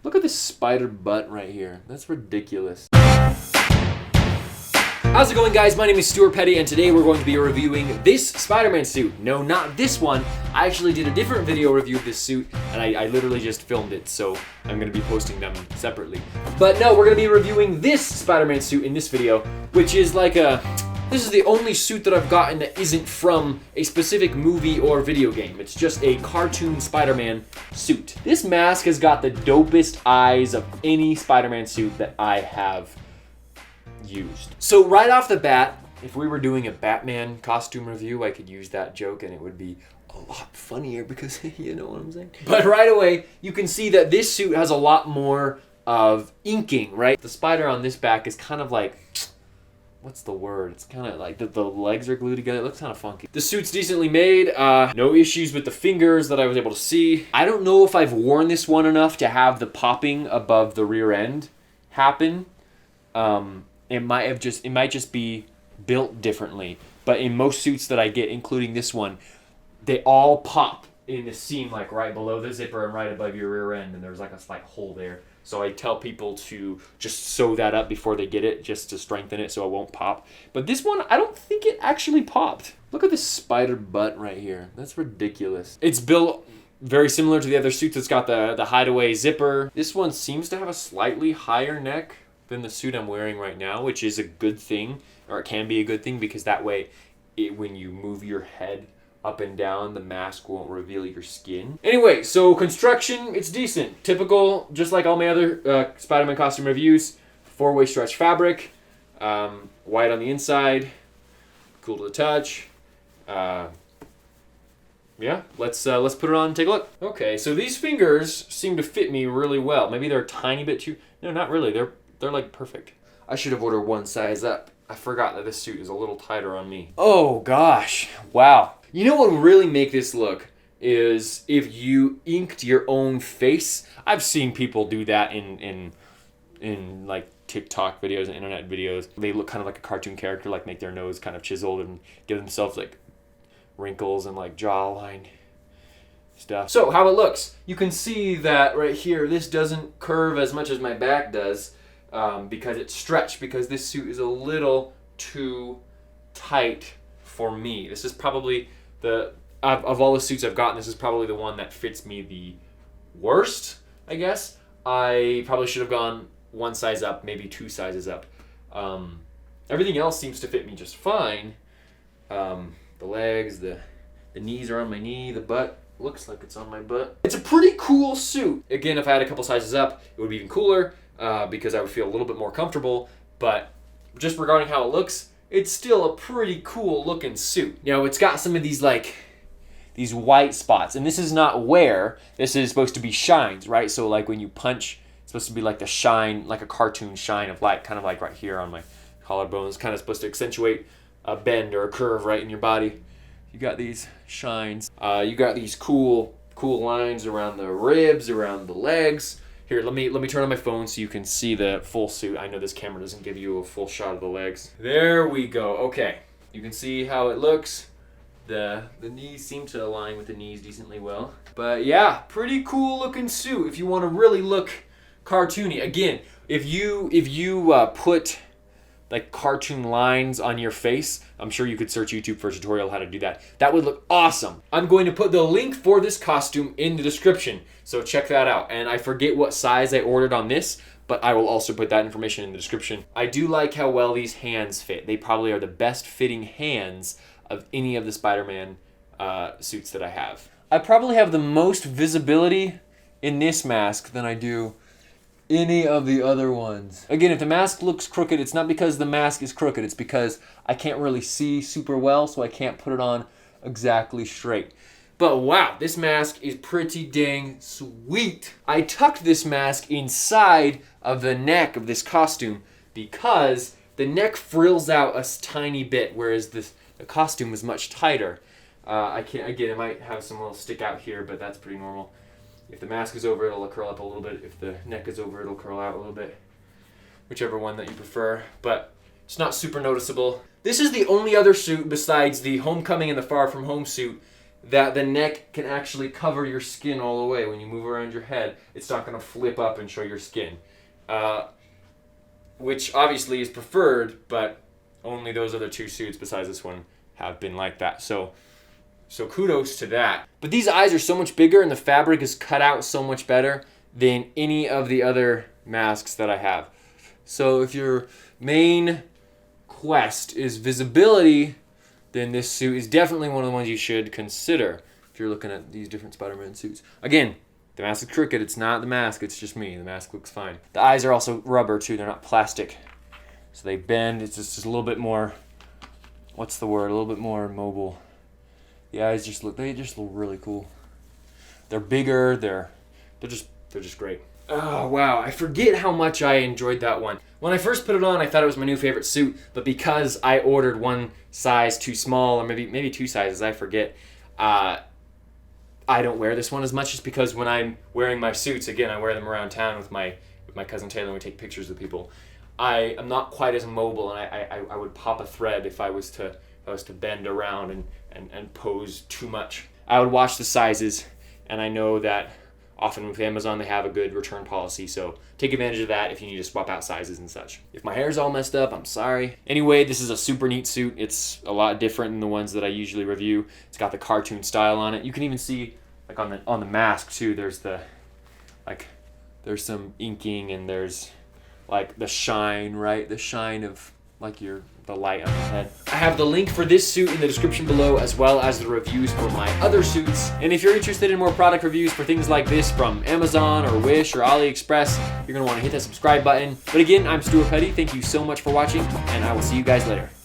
Look at this spider butt right here. That's ridiculous. How's it going, guys? My name is Stuart Petty, and today we're going to be reviewing this Spider-Man suit. No, not this one. I actually did a different video review of this suit, and I literally just filmed it, so I'm going to be posting them separately. But no, we're going to be reviewing this Spider-Man suit in this video, which is like this is the only suit that I've gotten that isn't from a specific movie or video game. It's just a cartoon Spider-Man suit. This mask has got the dopest eyes of any Spider-Man suit that I have used. So right off the bat, if we were doing a Batman costume review, I could use that joke and it would be a lot funnier because you know what I'm saying. But right away, you can see that this suit has a lot more of inking, right? The spider on this back is kind of like, what's the word? It's kind of like the legs are glued together. It looks kind of funky. The suit's decently made. No issues with the fingers that I was able to see. I don't know if I've worn this one enough to have the popping above the rear end happen. It might just be built differently. But in most suits that I get, including this one, they all pop in the seam, like right below the zipper and right above your rear end, and there's like a slight hole there. So I tell people to just sew that up before they get it, just to strengthen it so it won't pop. But this one, I don't think it actually popped. Look at this spider butt right here. That's ridiculous. It's built very similar to the other suits. It's got the hideaway zipper. This one seems to have a slightly higher neck than the suit I'm wearing right now, which is a good thing, or it can be a good thing, because that way, when you move your head up and down, the mask won't reveal your skin. Anyway, so construction, it's decent. Typical, just like all my other Spider-Man costume reviews. 4-way stretch fabric, white on the inside, cool to the touch. Yeah, let's put it on and take a look. Okay, so these fingers seem to fit me really well. Maybe they're a tiny bit too... No, not really. They're like perfect. I should have ordered one size up. I forgot that this suit is a little tighter on me. Oh gosh, wow. You know what would really make this look is if you inked your own face. I've seen people do that in like TikTok videos and internet videos. They look kind of like a cartoon character, like make their nose kind of chiseled and give themselves like wrinkles and like jawline stuff. So how it looks, you can see that right here, this doesn't curve as much as my back does. Because it's stretched, because this suit is a little too tight for me. This is probably of all the suits I've gotten, this is probably the one that fits me the worst, I guess. I probably should have gone one size up, maybe 2 sizes up. Everything else seems to fit me just fine. The legs, the knees are on my knee, the butt looks like it's on my butt. It's a pretty cool suit. Again, if I had a couple sizes up, it would be even cooler. Because I would feel a little bit more comfortable, but just regarding how it looks, it's still a pretty cool looking suit. You know, it's got some of these these white spots, and this is not wear, this is supposed to be shines, right? So like when you punch, it's supposed to be like the shine, like a cartoon shine of light, kind of like right here on my collarbone. It's kind of supposed to accentuate a bend or a curve right in your body. You got these shines. You got these cool lines around the ribs, around the legs. Here, let me turn on my phone so you can see the full suit. I know this camera doesn't give you a full shot of the legs. There we go. Okay, you can see how it looks. The knees seem to align with the knees decently well. But yeah, pretty cool looking suit if you want to really look cartoony. Again, if you put like cartoon lines on your face, I'm sure you could search YouTube for a tutorial how to do that. That would look awesome. I'm going to put the link for this costume in the description, so check that out. And I forget what size I ordered on this, but I will also put that information in the description. I do like how well these hands fit. They probably are the best fitting hands of any of the Spider-Man suits that I have. I probably have the most visibility in this mask than I do any of the other ones. Again, if the mask looks crooked, it's not because the mask is crooked. It's because I can't really see super well, so I can't put it on exactly straight. But wow, this mask is pretty dang sweet. I tucked this mask inside of the neck of this costume because the neck frills out a tiny bit, whereas the costume is much tighter. It might have some little stick out here, but that's pretty normal. If the mask is over, it'll curl up a little bit. If the neck is over, it'll curl out a little bit. Whichever one that you prefer, but it's not super noticeable. This is the only other suit besides the Homecoming and the Far From Home suit that the neck can actually cover your skin all the way. When you move around your head, it's not going to flip up and show your skin. Which obviously is preferred, but only those other two suits besides this one have been like that. So kudos to that. But these eyes are so much bigger and the fabric is cut out so much better than any of the other masks that I have. So if your main quest is visibility, then this suit is definitely one of the ones you should consider if you're looking at these different Spider-Man suits. Again, the mask is crooked. It's not the mask. It's just me. The mask looks fine. The eyes are also rubber too. They're not plastic. So they bend. It's just a little bit more, what's the word? A little bit more mobile. The eyes just look really cool. They're bigger. They're just great. Oh, wow. I forget how much I enjoyed that one. When I first put it on, I thought it was my new favorite suit, but because I ordered one size too small, or maybe two sizes, I forget, I don't wear this one as much, just because when I'm wearing my suits, again, I wear them around town with my cousin Taylor, and we take pictures with people. I am not quite as mobile, and I would pop a thread if I was to bend around and pose too much. I would watch the sizes, and I know that often with Amazon they have a good return policy, so take advantage of that if you need to swap out sizes and such. If my hair's all messed up, I'm sorry. Anyway, this is a super neat suit. It's a lot different than the ones that I usually review. It's got the cartoon style on it. You can even see like on the mask too, there's some inking, and there's like the shine, right? The shine of like the light on the head. I have the link for this suit in the description below, as well as the reviews for my other suits. And if you're interested in more product reviews for things like this from Amazon or Wish or AliExpress, you're gonna want to hit that subscribe button. But again, I'm Stuart Petty. Thank you so much for watching, and I will see you guys later.